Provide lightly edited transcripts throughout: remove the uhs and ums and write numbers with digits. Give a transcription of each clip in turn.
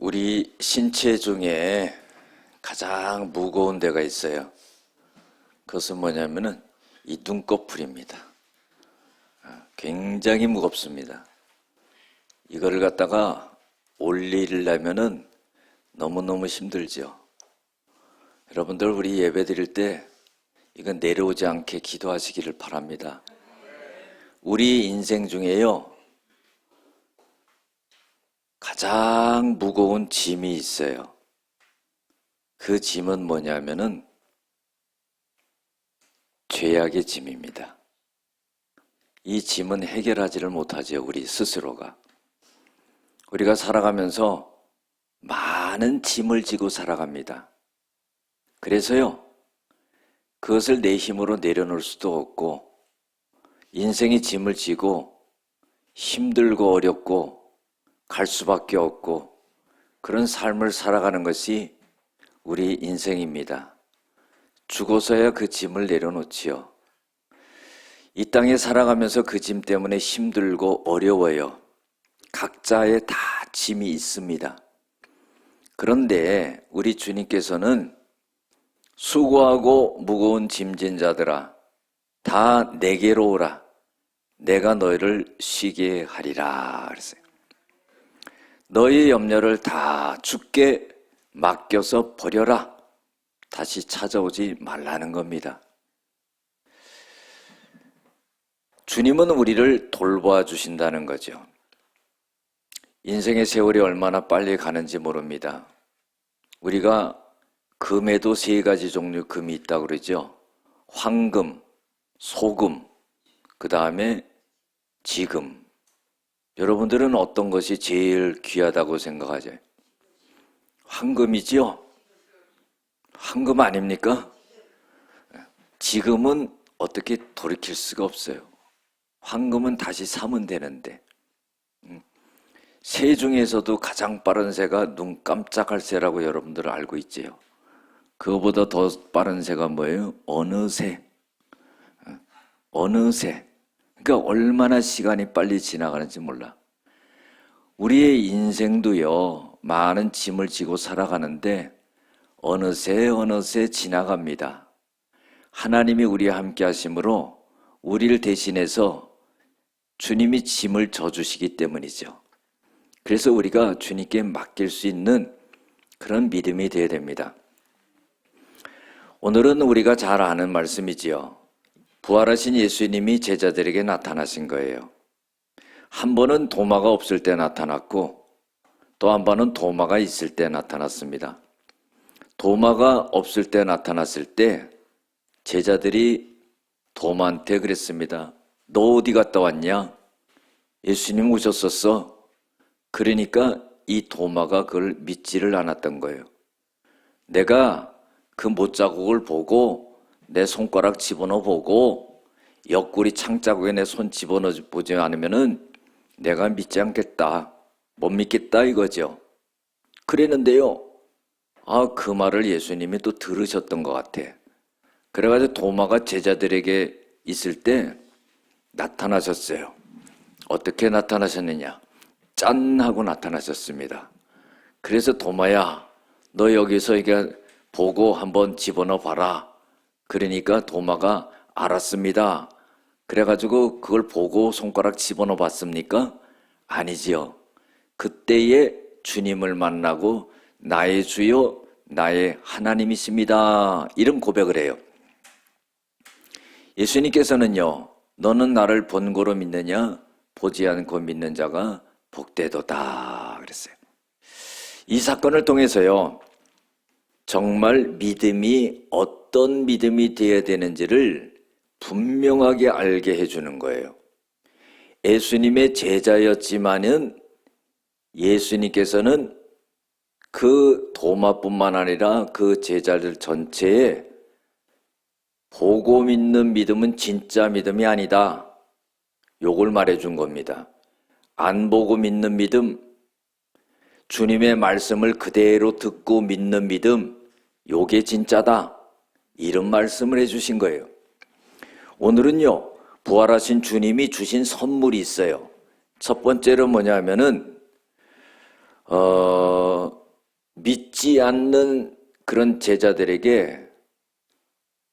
우리 신체 중에 가장 무거운 데가 있어요. 그것은 뭐냐면은 이 눈꺼풀입니다. 굉장히 무겁습니다. 이거를 갖다가 올리려면은 너무너무 힘들죠. 여러분들 우리 예배 드릴 때 이건 내려오지 않게 기도하시기를 바랍니다. 우리 인생 중에요, 가장 무거운 짐이 있어요. 그 짐은 뭐냐면은 죄악의 짐입니다. 이 짐은 해결하지를 못하죠, 우리 스스로가. 우리가 살아가면서 많은 짐을 지고 살아갑니다. 그래서요, 그것을 내 힘으로 내려놓을 수도 없고, 인생의 짐을 지고 힘들고 어렵고 갈 수밖에 없고 그런 삶을 살아가는 것이 우리 인생입니다. 죽어서야 그 짐을 내려놓지요. 이 땅에 살아가면서 그 짐 때문에 힘들고 어려워요. 각자의 다 짐이 있습니다. 그런데 우리 주님께서는 수고하고 무거운 짐진 자들아 다 내게로 오라. 내가 너희를 쉬게 하리라 그랬어요. 너희의 염려를 다 주께 맡겨서 버려라. 다시 찾아오지 말라는 겁니다. 주님은 우리를 돌보아 주신다는 거죠. 인생의 세월이 얼마나 빨리 가는지 모릅니다. 우리가 금에도 3가지 종류 금이 있다고 그러죠. 황금, 소금, 그 다음에 지금. 여러분들은 어떤 것이 제일 귀하다고 생각하죠? 황금이지요? 황금 아닙니까? 지금은 어떻게 돌이킬 수가 없어요. 황금은 다시 사면 되는데. 새 중에서도 가장 빠른 새가 눈 깜짝할 새라고 여러분들 알고 있지요? 그거보다 더 빠른 새가 뭐예요? 어느 새. 어느 새. 그러니까 얼마나 시간이 빨리 지나가는지 몰라. 우리의 인생도요, 많은 짐을 지고 살아가는데 어느새 지나갑니다. 하나님이 우리와 함께 하심으로 우리를 대신해서 주님이 짐을 져주시기 때문이죠. 그래서 우리가 주님께 맡길 수 있는 그런 믿음이 되어야 됩니다. 오늘은 우리가 잘 아는 말씀이지요. 부활하신 예수님이 제자들에게 나타나신 거예요. 한 번은 도마가 없을 때 나타났고 또 한 번은 도마가 있을 때 나타났습니다. 도마가 없을 때 나타났을 때 제자들이 도마한테 그랬습니다. 너 어디 갔다 왔냐? 예수님 오셨었어. 그러니까 이 도마가 그걸 믿지를 않았던 거예요. 내가 그 못자국을 보고 내 손가락 집어넣어 보고 옆구리 창자국에 내 손 집어넣어 보지 않으면은 내가 믿지 않겠다. 못 믿겠다 이거죠. 그랬는데요. 그 말을 예수님이 또 들으셨던 것 같아. 그래가지고 도마가 제자들에게 있을 때 나타나셨어요. 어떻게 나타나셨느냐? 짠 하고 나타나셨습니다. 그래서 도마야, 너 여기서 이게 보고 한번 집어넣어 봐라. 그러니까 도마가 알았습니다. 그래가지고 그걸 보고 손가락 집어넣어 봤습니까? 아니지요. 그때에 주님을 만나고 나의 주요 나의 하나님이십니다. 이런 고백을 해요. 예수님께서는요, 너는 나를 본고로 믿느냐? 보지 않고 믿는 자가 복되도다 그랬어요. 이 사건을 통해서요, 정말 믿음이 어떤 믿음이 되어야 되는지를 분명하게 알게 해주는 거예요. 예수님의 제자였지만은 예수님께서는 그 도마뿐만 아니라 그 제자들 전체에 보고 믿는 믿음은 진짜 믿음이 아니다. 요걸 말해준 겁니다. 안 보고 믿는 믿음, 주님의 말씀을 그대로 듣고 믿는 믿음, 요게 진짜다. 이런 말씀을 해주신 거예요. 오늘은요, 부활하신 주님이 주신 선물이 있어요. 첫 번째로 뭐냐면은 믿지 않는 그런 제자들에게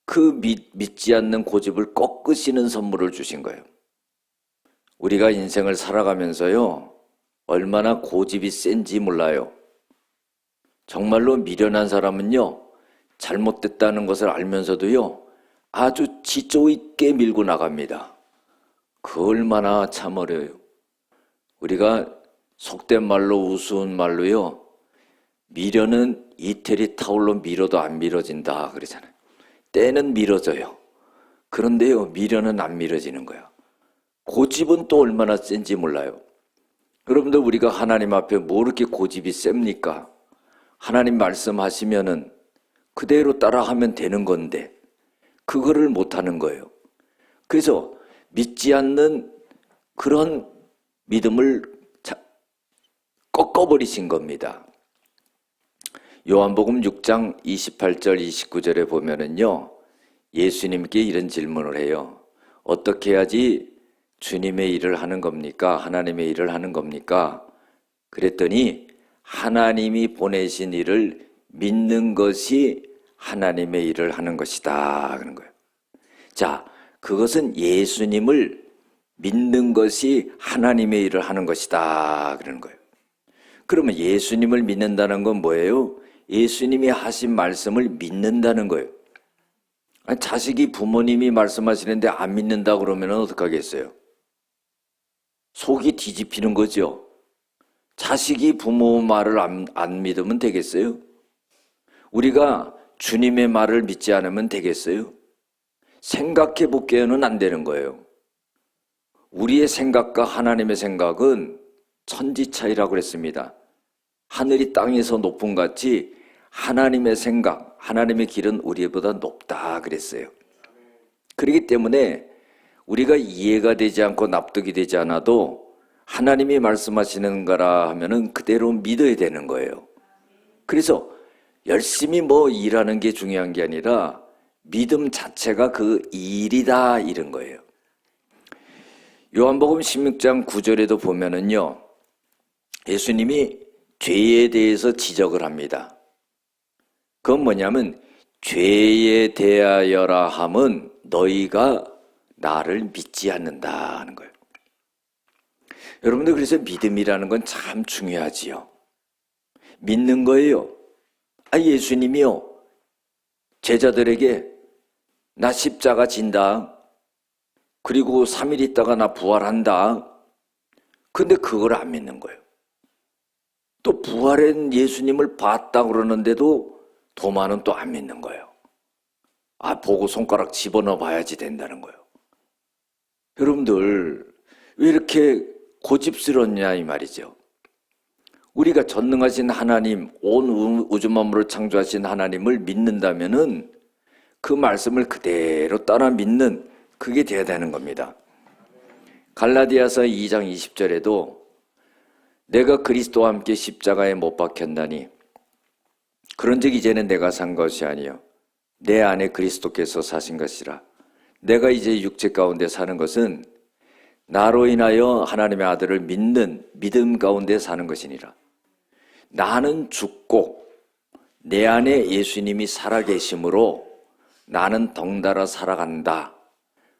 그 믿지 않는 고집을 꺾으시는 선물을 주신 거예요. 우리가 인생을 살아가면서요, 얼마나 고집이 센지 몰라요. 정말로 미련한 사람은요, 잘못됐다는 것을 알면서도요, 아주 지조 있게 밀고 나갑니다. 그 얼마나 참 어려워요. 우리가 속된 말로 우스운 말로요, 미련은 이태리 타올로 밀어도 안 밀어진다 그러잖아요. 때는 밀어져요. 그런데요, 미련은 안 밀어지는 거야. 고집은 또 얼마나 센지 몰라요. 여러분들, 우리가 하나님 앞에 뭐 이렇게 고집이 셉니까? 하나님 말씀하시면은 그대로 따라하면 되는 건데 그거를 못하는 거예요. 그래서 믿지 않는 그런 믿음을 꺾어버리신 겁니다. 요한복음 6장 28절 29절에 보면은요, 예수님께 이런 질문을 해요. 어떻게 해야지 주님의 일을 하는 겁니까? 하나님의 일을 하는 겁니까? 그랬더니 하나님이 보내신 일을 믿는 것이 하나님의 일을 하는 것이다 그런 거예요. 자, 그것은 예수님을 믿는 것이 하나님의 일을 하는 것이다 그러는 거예요. 그러면 예수님을 믿는다는 건 뭐예요? 예수님이 하신 말씀을 믿는다는 거예요. 아니, 자식이 부모님이 말씀하시는데 안 믿는다 그러면 어떡하겠어요? 속이 뒤집히는 거죠. 자식이 부모 말을 안 믿으면 되겠어요? 우리가 주님의 말을 믿지 않으면 되겠어요? 생각해 보기에는 안 되는 거예요. 우리의 생각과 하나님의 생각은 천지 차이라고 그랬습니다. 하늘이 땅에서 높은 같이 하나님의 생각, 하나님의 길은 우리보다 높다 그랬어요. 그렇기 때문에 우리가 이해가 되지 않고 납득이 되지 않아도 하나님이 말씀하시는 거라 하면은 그대로 믿어야 되는 거예요. 그래서 열심히 뭐 일하는 게 중요한 게 아니라 믿음 자체가 그 일이다 이런 거예요. 요한복음 16장 9절에도 보면은요, 예수님이 죄에 대해서 지적을 합니다. 그건 뭐냐면 죄에 대하여라 함은 너희가 나를 믿지 않는다 하는 거예요. 여러분들, 그래서 믿음이라는 건 참 중요하지요. 믿는 거예요. 예수님이요, 제자들에게 나 십자가 진다, 그리고 3일 있다가 나 부활한다. 근데 그걸 안 믿는 거예요. 또 부활한 예수님을 봤다 그러는데도 도마는 또 안 믿는 거예요. 보고 손가락 집어넣어 봐야지 된다는 거예요. 여러분들, 왜 이렇게 고집스럽냐 이 말이죠. 우리가 전능하신 하나님, 온 우주 만물을 창조하신 하나님을 믿는다면은 그 말씀을 그대로 따라 믿는, 그게 돼야 되는 겁니다. 갈라디아서 2장 20절에도 내가 그리스도와 함께 십자가에 못 박혔나니 그런즉 이제는 내가 산 것이 아니요 내 안에 그리스도께서 사신 것이라. 내가 이제 육체 가운데 사는 것은 나로 인하여 하나님의 아들을 믿는 믿음 가운데 사는 것이니라. 나는 죽고 내 안에 예수님이 살아계심으로 나는 덩달아 살아간다.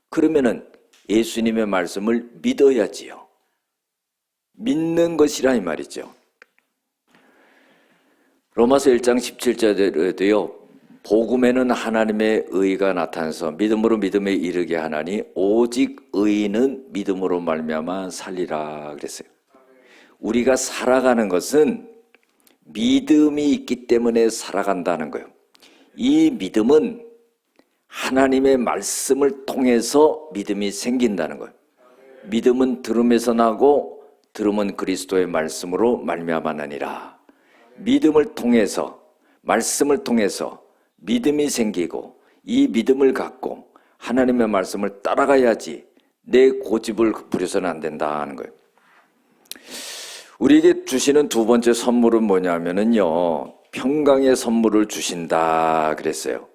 그러면은 예수님의 말씀을 믿어야지요. 믿는 것이라 이 말이죠. 로마서 1장 17절에도요. 복음에는 하나님의 의가 나타나서 믿음으로 믿음에 이르게 하나니 오직 의인은 믿음으로 말미암아 살리라 그랬어요. 우리가 살아가는 것은 믿음이 있기 때문에 살아간다는 거예요. 이 믿음은 하나님의 말씀을 통해서 믿음이 생긴다는 거예요. 믿음은 들음에서 나고 들음은 그리스도의 말씀으로 말미암아나니라. 믿음을 통해서, 말씀을 통해서 믿음이 생기고 이 믿음을 갖고 하나님의 말씀을 따라가야지 내 고집을 부려서는 안 된다 하는 거예요. 우리에게 주시는 두 번째 선물은 뭐냐면은요, 평강의 선물을 주신다 그랬어요.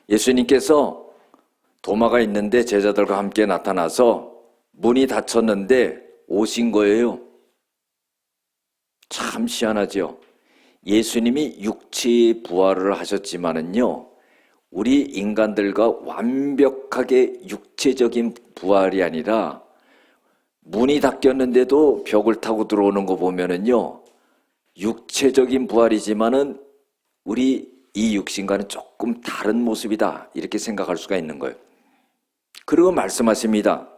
예수님께서 도마가 있는데 제자들과 함께 나타나서 문이 닫혔는데 오신 거예요. 참 희한하죠. 예수님이 육체의 부활을 하셨지만은요, 우리 인간들과 완벽하게 육체적인 부활이 아니라 문이 닫혔는데도 벽을 타고 들어오는 거 보면은요, 육체적인 부활이지만은 우리 이 육신과는 조금 다른 모습이다, 이렇게 생각할 수가 있는 거예요. 그리고 말씀하십니다.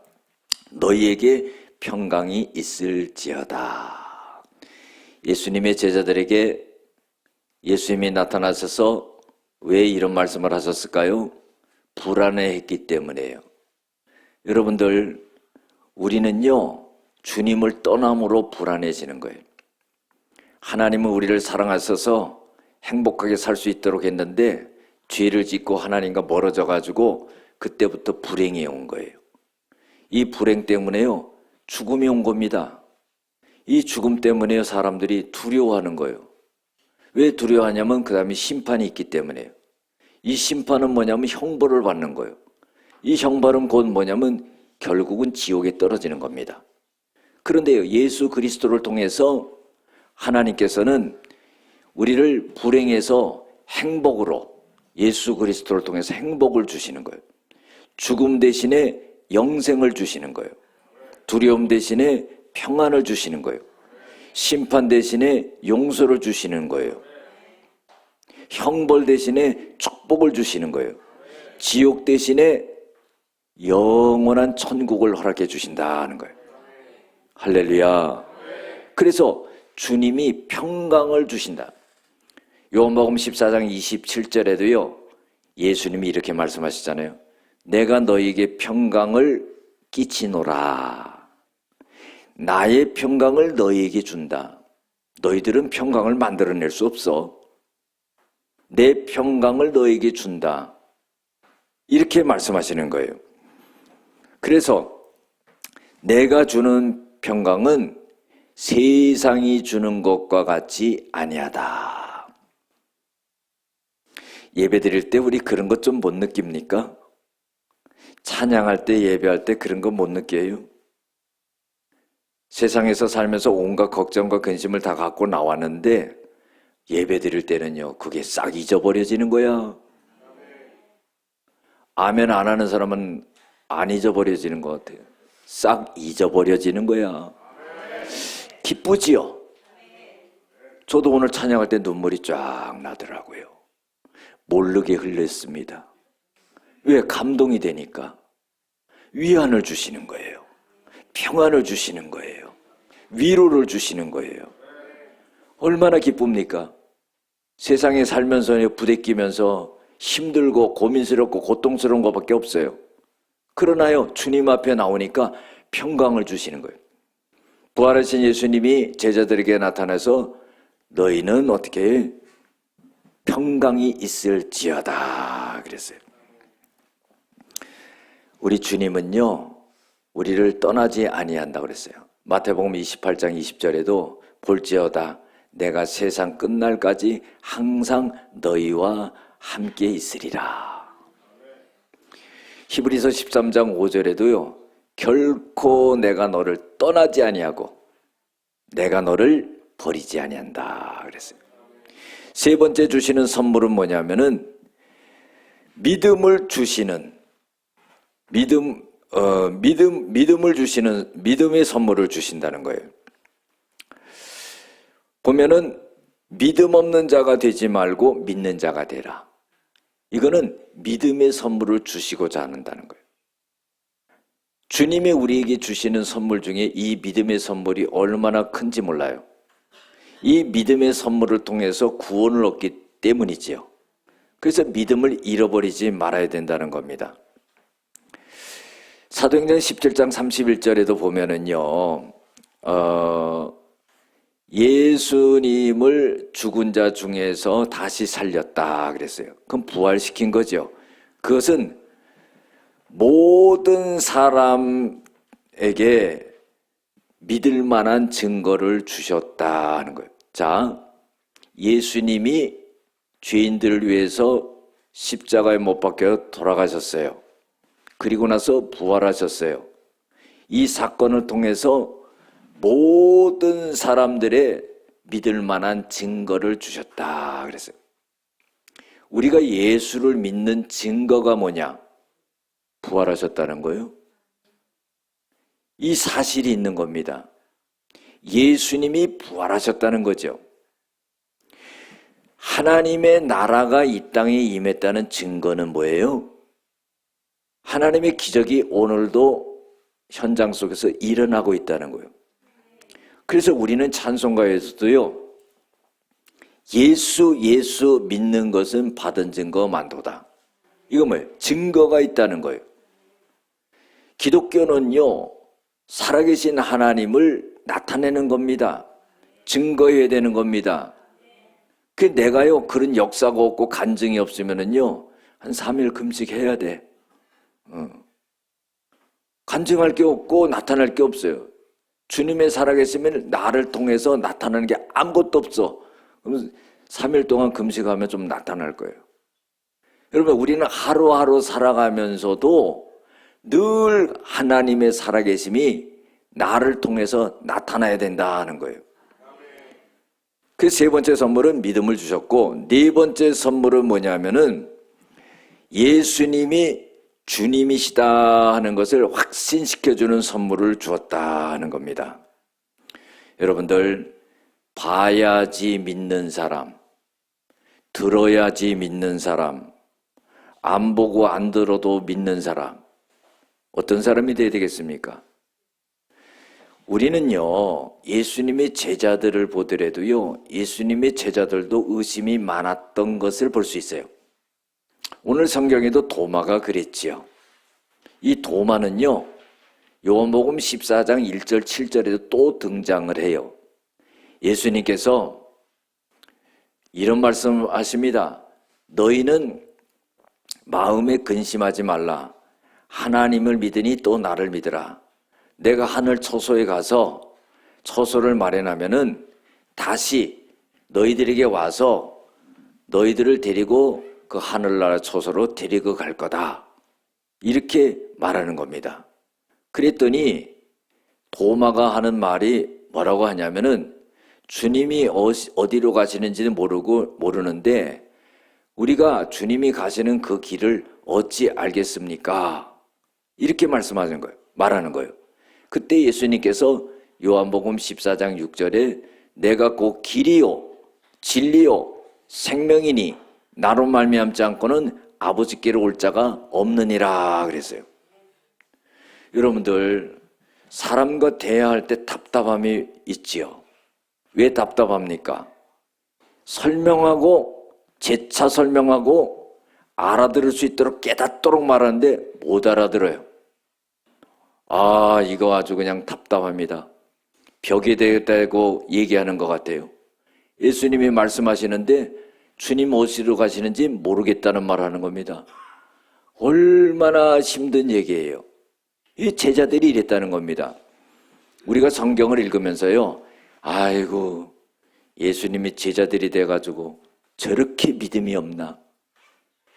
너희에게 평강이 있을지어다. 예수님의 제자들에게 예수님이 나타나셔서 왜 이런 말씀을 하셨을까요? 불안해했기 때문에요. 여러분들, 우리는요, 주님을 떠남으로 불안해지는 거예요. 하나님은 우리를 사랑하셔서 행복하게 살 수 있도록 했는데 죄를 짓고 하나님과 멀어져 가지고 그때부터 불행이 온 거예요. 이 불행 때문에요, 죽음이 온 겁니다. 이 죽음 때문에요, 사람들이 두려워하는 거예요. 왜 두려워하냐면 그 다음에 심판이 있기 때문에요. 이 심판은 뭐냐면 형벌을 받는 거예요. 이 형벌은 곧 뭐냐면 결국은 지옥에 떨어지는 겁니다. 그런데요, 예수 그리스도를 통해서 하나님께서는 우리를 불행에서 행복으로, 예수 그리스도를 통해서 행복을 주시는 거예요. 죽음 대신에 영생을 주시는 거예요. 두려움 대신에 평안을 주시는 거예요. 심판 대신에 용서를 주시는 거예요. 형벌 대신에 축복을 주시는 거예요. 지옥 대신에 영원한 천국을 허락해 주신다는 거예요. 할렐루야. 그래서 주님이 평강을 주신다. 요한복음 14장 27절에도요, 예수님이 이렇게 말씀하시잖아요. 내가 너희에게 평강을 끼치노라. 나의 평강을 너희에게 준다. 너희들은 평강을 만들어낼 수 없어. 내 평강을 너희에게 준다. 이렇게 말씀하시는 거예요. 그래서 내가 주는 평강은 세상이 주는 것과 같이 아니하다. 예배 드릴 때 우리 그런 것 좀 못 느낍니까? 찬양할 때, 예배할 때 그런 거 못 느껴요? 세상에서 살면서 온갖 걱정과 근심을 다 갖고 나왔는데 예배 드릴 때는요, 그게 싹 잊어버려지는 거야. 아멘 안 하는 사람은 안 잊어버려지는 것 같아요. 싹 잊어버려지는 거야. 기쁘지요? 저도 오늘 찬양할 때 눈물이 쫙 나더라고요. 모르게 흘렸습니다. 왜? 감동이 되니까. 위안을 주시는 거예요. 평안을 주시는 거예요. 위로를 주시는 거예요. 얼마나 기쁩니까? 세상에 살면서 부대끼면서 힘들고 고민스럽고 고통스러운 것밖에 없어요. 그러나요, 주님 앞에 나오니까 평강을 주시는 거예요. 부활하신 예수님이 제자들에게 나타나서 너희는 어떻게 해? 평강이 있을지어다 그랬어요. 우리 주님은요, 우리를 떠나지 아니한다고 그랬어요. 마태복음 28장 20절에도 볼지어다 내가 세상 끝날까지 항상 너희와 함께 있으리라. 히브리서 13장 5절에도요, 결코 내가 너를 떠나지 아니하고 내가 너를 버리지 아니한다 그랬어요. 세 번째 주시는 선물은 뭐냐면은 믿음을 주시는 믿음을 주시는 믿음의 선물을 주신다는 거예요. 보면은 믿음 없는 자가 되지 말고 믿는 자가 되라. 이거는 믿음의 선물을 주시고자 한다는 거예요. 주님이 우리에게 주시는 선물 중에 이 믿음의 선물이 얼마나 큰지 몰라요. 이 믿음의 선물을 통해서 구원을 얻기 때문이지요. 그래서 믿음을 잃어버리지 말아야 된다는 겁니다. 사도행전 17장 31절에도 보면은요, 예수님을 죽은 자 중에서 다시 살렸다 그랬어요. 그럼 부활시킨 거죠. 그것은 모든 사람에게 믿을 만한 증거를 주셨다는 거예요. 자, 예수님이 죄인들을 위해서 십자가에 못 박혀 돌아가셨어요. 그리고 나서 부활하셨어요. 이 사건을 통해서 모든 사람들의 믿을 만한 증거를 주셨다 그랬어요. 우리가 예수를 믿는 증거가 뭐냐? 부활하셨다는 거예요. 이 사실이 있는 겁니다. 예수님이 부활하셨다는 거죠. 하나님의 나라가 이 땅에 임했다는 증거는 뭐예요? 하나님의 기적이 오늘도 현장 속에서 일어나고 있다는 거예요. 그래서 우리는 찬송가에서도요, 예수 믿는 것은 받은 증거 만도다. 이거 뭐예요? 증거가 있다는 거예요. 기독교는요, 살아계신 하나님을 나타내는 겁니다. 증거해야 되는 겁니다. 그 내가요, 그런 역사가 없고 간증이 없으면은요, 한 3일 금식해야 돼. 간증할 게 없고 나타날 게 없어요. 주님의 살아계시면 나를 통해서 나타나는 게 아무것도 없어. 그러면 3일 동안 금식하면 좀 나타날 거예요. 여러분, 우리는 하루하루 살아가면서도 늘 하나님의 살아계심이 나를 통해서 나타나야 된다는 거예요. 그 세 번째 선물은 믿음을 주셨고, 네 번째 선물은 뭐냐면은 예수님이 주님이시다 하는 것을 확신시켜주는 선물을 주었다 하는 겁니다. 여러분들, 봐야지 믿는 사람, 들어야지 믿는 사람, 안 보고 안 들어도 믿는 사람, 어떤 사람이 되어야 되겠습니까? 우리는요, 예수님의 제자들을 보더라도요, 예수님의 제자들도 의심이 많았던 것을 볼 수 있어요. 오늘 성경에도 도마가 그랬지요. 이 도마는요, 요한복음 14장 1절 7절에도 또 등장을 해요. 예수님께서 이런 말씀하십니다. 너희는 마음에 근심하지 말라. 하나님을 믿으니 또 나를 믿으라. 내가 하늘 처소에 가서 처소를 마련하면은 다시 너희들에게 와서 너희들을 데리고 그 하늘나라 처소로 데리고 갈 거다. 이렇게 말하는 겁니다. 그랬더니 도마가 하는 말이 뭐라고 하냐면은 주님이 어디로 가시는지는 모르는데 우리가 주님이 가시는 그 길을 어찌 알겠습니까? 이렇게 말하는 거예요. 그때 예수님께서 요한복음 14장 6절에 내가 곧 길이요 진리요 생명이니 나로 말미암지 않고는 아버지께로 올 자가 없느니라 그랬어요. 여러분들, 사람과 대화할 때 답답함이 있지요. 왜 답답합니까? 설명하고 재차 설명하고 알아들을 수 있도록 깨닫도록 말하는데 못 알아들어요. 아, 이거 아주 그냥 답답합니다. 벽에 대고 얘기하는 것 같아요. 예수님이 말씀하시는데 주님 어디로 가시는지 모르겠다는 말 하는 겁니다. 얼마나 힘든 얘기예요. 이 제자들이 이랬다는 겁니다. 우리가 성경을 읽으면서요, 아이고, 예수님이 제자들이 돼가지고 저렇게 믿음이 없나?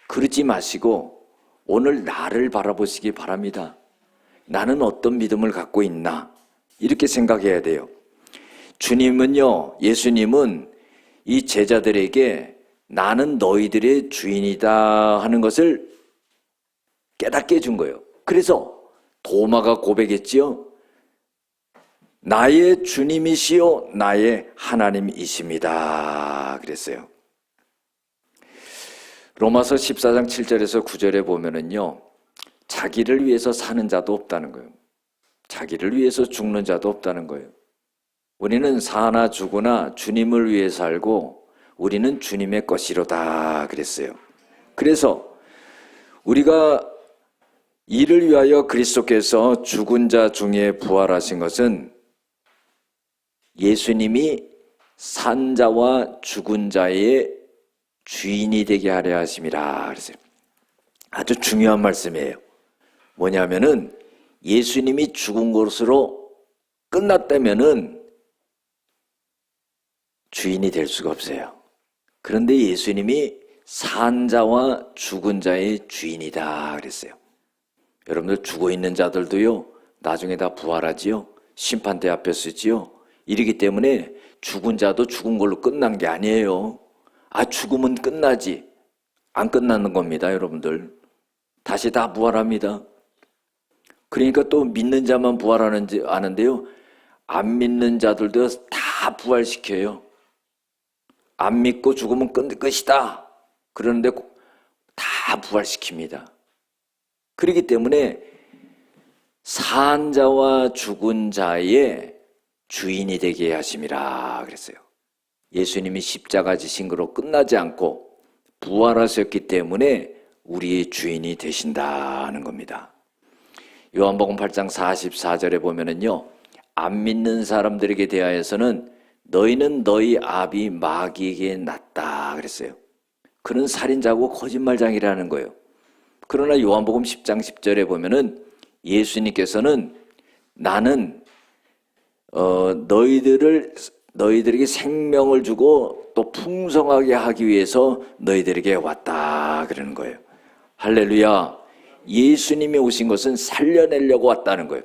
그러지 마시고 오늘 나를 바라보시기 바랍니다. 나는 어떤 믿음을 갖고 있나? 이렇게 생각해야 돼요. 주님은요, 예수님은 이 제자들에게 나는 너희들의 주인이다 하는 것을 깨닫게 해준 거예요. 그래서 도마가 고백했지요. 나의 주님이시요 나의 하나님이십니다. 그랬어요. 로마서 14장 7절에서 9절에 보면은요, 자기를 위해서 사는 자도 없다는 거예요. 자기를 위해서 죽는 자도 없다는 거예요. 우리는 사나 죽으나 주님을 위해 살고 우리는 주님의 것이로다 그랬어요. 그래서 우리가 이를 위하여 그리스도께서 죽은 자 중에 부활하신 것은 예수님이 산 자와 죽은 자의 주인이 되게 하려 하심이라 그랬어요. 아주 중요한 말씀이에요. 뭐냐면은 예수님이 죽은 것으로 끝났다면은 주인이 될 수가 없어요. 그런데 예수님이 산 자와 죽은 자의 주인이다 그랬어요. 여러분들, 죽어 있는 자들도요, 나중에 다 부활하지요. 심판대 앞에 서지요. 이러기 때문에 죽은 자도 죽은 걸로 끝난 게 아니에요. 죽으면 끝나지. 안 끝나는 겁니다, 여러분들. 다시 다 부활합니다. 그러니까 또 믿는 자만 부활하는지 아는데요. 안 믿는 자들도 다 부활시켜요. 안 믿고 죽으면 끝이다. 그러는데 다 부활시킵니다. 그렇기 때문에 산 자와 죽은 자의 주인이 되게 하심이라 그랬어요. 예수님이 십자가 지신 거로 끝나지 않고 부활하셨기 때문에 우리의 주인이 되신다는 겁니다. 요한복음 8장 44절에 보면은요, 안 믿는 사람들에게 대하여서는 너희는 너희 아비 마귀에게 낫다 그랬어요. 그는 살인자고 거짓말장이라는 거예요. 그러나 요한복음 10장 10절에 보면은 예수님께서는 나는 너희들에게 생명을 주고 또 풍성하게 하기 위해서 너희들에게 왔다 그러는 거예요. 할렐루야. 예수님이 오신 것은 살려내려고 왔다는 거예요.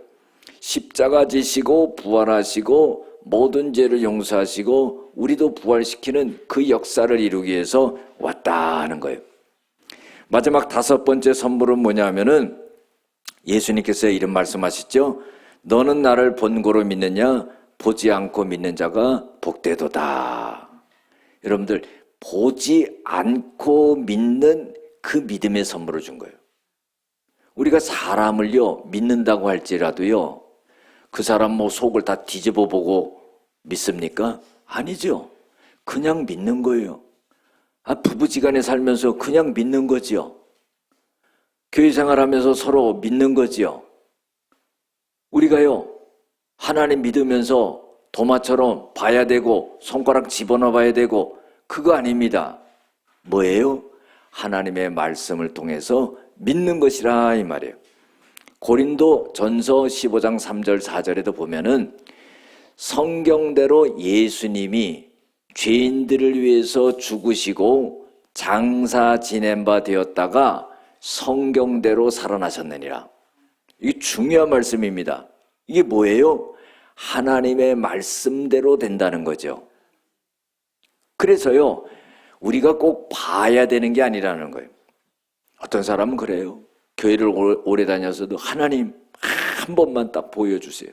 십자가 지시고 부활하시고 모든 죄를 용서하시고 우리도 부활시키는 그 역사를 이루기 위해서 왔다 하는 거예요. 마지막 5번째 선물은 뭐냐면은 예수님께서 이런 말씀하시죠. 너는 나를 본고로 믿느냐? 보지 않고 믿는 자가 복되도다. 여러분들, 보지 않고 믿는 그 믿음의 선물을 준 거예요. 우리가 사람을요 믿는다고 할지라도요, 그 사람 뭐 속을 다 뒤집어 보고 믿습니까? 아니죠. 그냥 믿는 거예요. 부부지간에 살면서 그냥 믿는 거지요. 교회 생활하면서 서로 믿는 거지요. 우리가요 하나님 믿으면서 도마처럼 봐야 되고 손가락 집어넣어 봐야 되고 그거 아닙니다. 뭐예요? 하나님의 말씀을 통해서 믿는 것이라 이 말이에요. 고린도 전서 15장 3절 4절에도 보면은 성경대로 예수님이 죄인들을 위해서 죽으시고 장사 지낸 바 되었다가 성경대로 살아나셨느니라. 이게 중요한 말씀입니다. 이게 뭐예요? 하나님의 말씀대로 된다는 거죠. 그래서요 우리가 꼭 봐야 되는 게 아니라는 거예요. 어떤 사람은 그래요. 교회를 오래 다녀서도 하나님 한 번만 딱 보여주세요.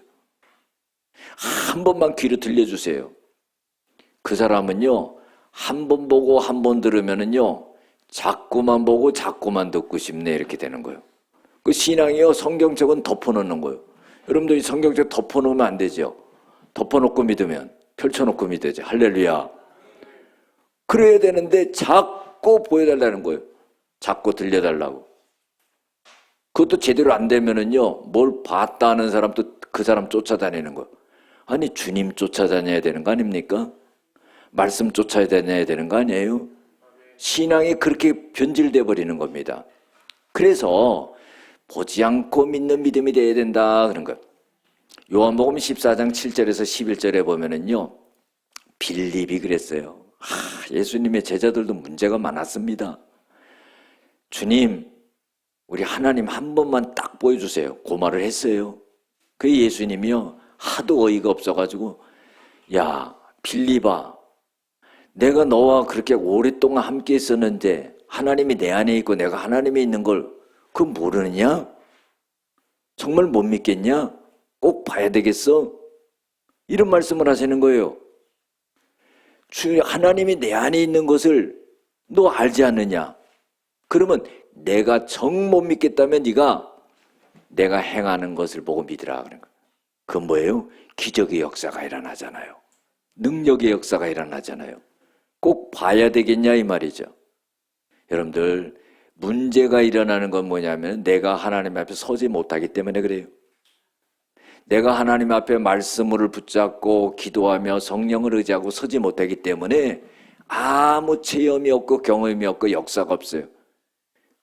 한 번만 귀로 들려주세요. 그 사람은요 한 번 보고 한 번 들으면은요 자꾸만 보고 자꾸만 듣고 싶네 이렇게 되는 거예요. 그 신앙이요 성경책은 덮어놓는 거예요. 여러분들이 성경책 덮어놓으면 안 되죠. 덮어놓고 믿으면 펼쳐놓고 믿어야죠. 할렐루야. 그래야 되는데 자꾸 보여달라는 거예요. 자꾸 들려달라고. 그것도 제대로 안 되면은요 뭘 봤다 하는 사람도 그 사람 쫓아다니는 거예요. 아니 주님 쫓아다녀야 되는 거 아닙니까? 말씀 쫓아다녀야 되는 거 아니에요? 신앙이 그렇게 변질돼 버리는 겁니다. 그래서 보지 않고 믿는 믿음이 돼야 된다 그런 거예요. 요한복음 14장 7절에서 11절에 보면은요 빌립이 그랬어요. 예수님의 제자들도 문제가 많았습니다. 주님, 우리 하나님 한 번만 딱 보여주세요. 그 말을 했어요. 그 예수님이요 하도 어이가 없어가지고 야 빌립아, 내가 너와 그렇게 오랫동안 함께 있었는데 하나님이 내 안에 있고 내가 하나님에 있는 걸 그거 모르느냐? 정말 못 믿겠냐? 꼭 봐야 되겠어? 이런 말씀을 하시는 거예요. 하나님이 내 안에 있는 것을 너 알지 않느냐? 그러면 내가 정 못 믿겠다면 네가 내가 행하는 것을 보고 믿으라 그런 거예요. 그건 뭐예요? 기적의 역사가 일어나잖아요. 능력의 역사가 일어나잖아요. 꼭 봐야 되겠냐 이 말이죠. 여러분들 문제가 일어나는 건 뭐냐면 내가 하나님 앞에 서지 못하기 때문에 그래요. 내가 하나님 앞에 말씀을 붙잡고 기도하며 성령을 의지하고 서지 못하기 때문에 아무 체험이 없고 경험이 없고 역사가 없어요.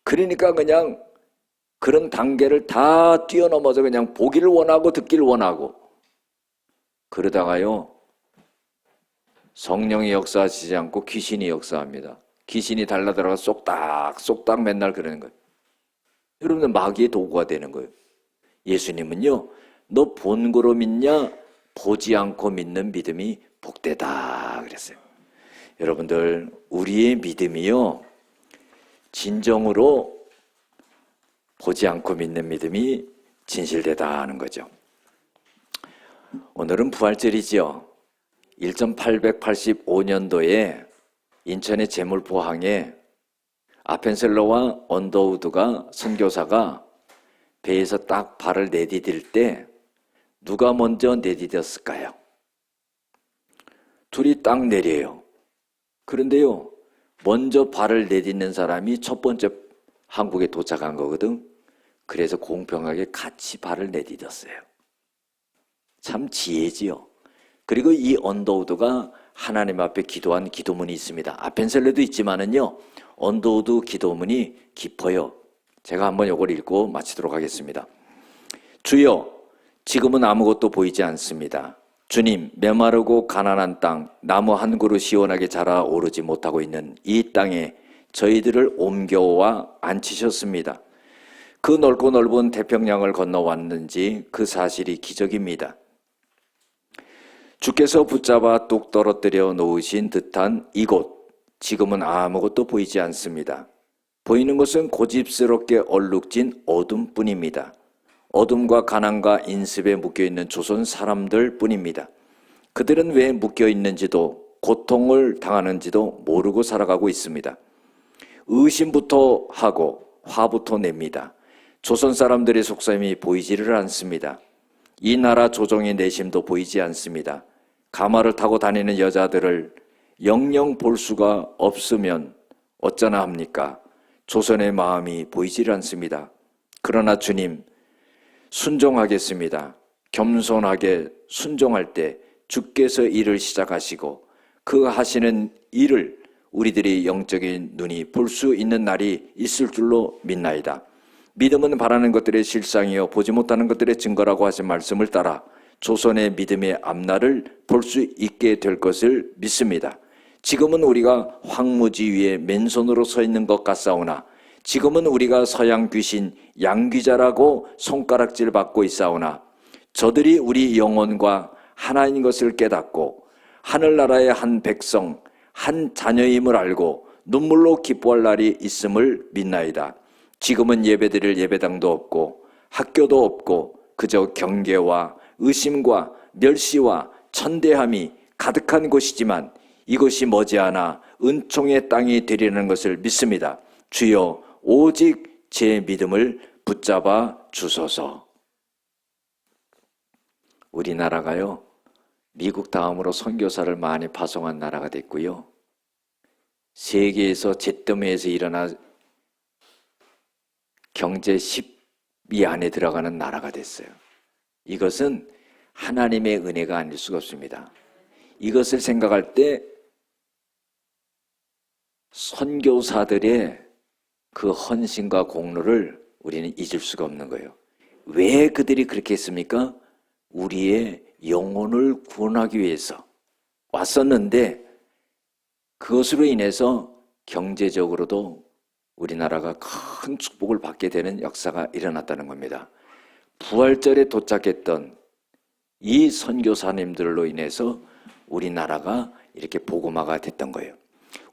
그러니까 그냥 그런 단계를 다 뛰어넘어서 그냥 보기를 원하고 듣기를 원하고 그러다가요 성령이 역사하시지 않고 귀신이 역사합니다. 귀신이 달라들어가 쏙딱 맨날 그러는 거예요. 여러분들 마귀의 도구가 되는 거예요. 예수님은요 너 본고로 믿냐 보지 않고 믿는 믿음이 복되다 그랬어요. 여러분들, 우리의 믿음이요, 진정으로 보지 않고 믿는 믿음이 진실되다 하는 거죠. 오늘은 부활절이지요. 1885년도에 인천의 제물포항에 아펜셀러와 언더우드가 선교사가 배에서 딱 발을 내디딜 때 누가 먼저 내디뎠을까요? 둘이 딱 내려요. 그런데요, 먼저 발을 내딛는 사람이 첫 번째 한국에 도착한 거거든. 그래서 공평하게 같이 발을 내딛었어요. 참 지혜지요. 그리고 이 언더우드가 하나님 앞에 기도한 기도문이 있습니다. 아펜셀러도 있지만은요, 언더우드 기도문이 깊어요. 제가 한번 이걸 읽고 마치도록 하겠습니다. 주여, 지금은 아무것도 보이지 않습니다. 주님, 메마르고 가난한 땅, 나무 한 그루 시원하게 자라오르지 못하고 있는 이 땅에 저희들을 옮겨와 앉히셨습니다. 그 넓고 넓은 태평양을 건너왔는지 그 사실이 기적입니다. 주께서 붙잡아 뚝 떨어뜨려 놓으신 듯한 이곳, 지금은 아무것도 보이지 않습니다. 보이는 것은 고집스럽게 얼룩진 어둠뿐입니다. 어둠과 가난과 인습에 묶여있는 조선 사람들 뿐입니다. 그들은 왜 묶여있는지도 고통을 당하는지도 모르고 살아가고 있습니다. 의심부터 하고 화부터 냅니다. 조선 사람들의 속셈이 보이지를 않습니다. 이 나라 조정의 내심도 보이지 않습니다. 가마를 타고 다니는 여자들을 영영 볼 수가 없으면 어쩌나 합니까? 조선의 마음이 보이질 않습니다. 그러나 주님, 순종하겠습니다. 겸손하게 순종할 때 주께서 일을 시작하시고 그 하시는 일을 우리들이 영적인 눈이 볼 수 있는 날이 있을 줄로 믿나이다. 믿음은 바라는 것들의 실상이요 보지 못하는 것들의 증거라고 하신 말씀을 따라 조선의 믿음의 앞날을 볼 수 있게 될 것을 믿습니다. 지금은 우리가 황무지 위에 맨손으로 서 있는 것 같사오나 지금은 우리가 서양 귀신 양귀자라고 손가락질 받고 있사오나 저들이 우리 영혼과 하나인 것을 깨닫고 하늘나라의 한 백성, 한 자녀임을 알고 눈물로 기뻐할 날이 있음을 믿나이다. 지금은 예배드릴 예배당도 없고 학교도 없고 그저 경계와 의심과 멸시와 천대함이 가득한 곳이지만 이것이 머지않아 은총의 땅이 되리라는 것을 믿습니다. 주여, 오직 제 믿음을 붙잡아 주소서. 우리나라가요, 미국 다음으로 선교사를 많이 파송한 나라가 됐고요. 세계에서 잿더미에서 일어나 경제 10위 안에 들어가는 나라가 됐어요. 이것은 하나님의 은혜가 아닐 수가 없습니다. 이것을 생각할 때 선교사들의 그 헌신과 공로를 우리는 잊을 수가 없는 거예요. 왜 그들이 그렇게 했습니까? 우리의 영혼을 구원하기 위해서 왔었는데 그것으로 인해서 경제적으로도 우리나라가 큰 축복을 받게 되는 역사가 일어났다는 겁니다. 부활절에 도착했던 이 선교사님들로 인해서 우리나라가 이렇게 복음화가 됐던 거예요.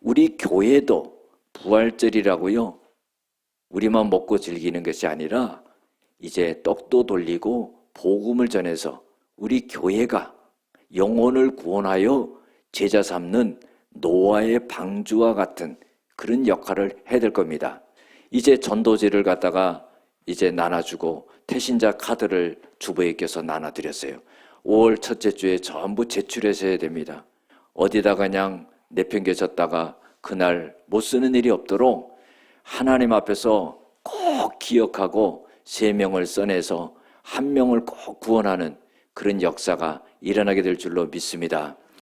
우리 교회도 부활절이라고요, 우리만 먹고 즐기는 것이 아니라 이제 떡도 돌리고 복음을 전해서 우리 교회가 영혼을 구원하여 제자 삼는 노아의 방주와 같은 그런 역할을 해야 될 겁니다. 이제 전도지를 갖다가 이제 나눠주고 태신자 카드를 주보에 껴서 나눠드렸어요. 5월 첫째 주에 전부 제출하셔야 됩니다. 어디다 그냥 내팽개쳤다가 그날 못 쓰는 일이 없도록 하나님 앞에서 꼭 기억하고 3명을 써내서 1명을 꼭 구원하는 그런 역사가 일어나게 될 줄로 믿습니다.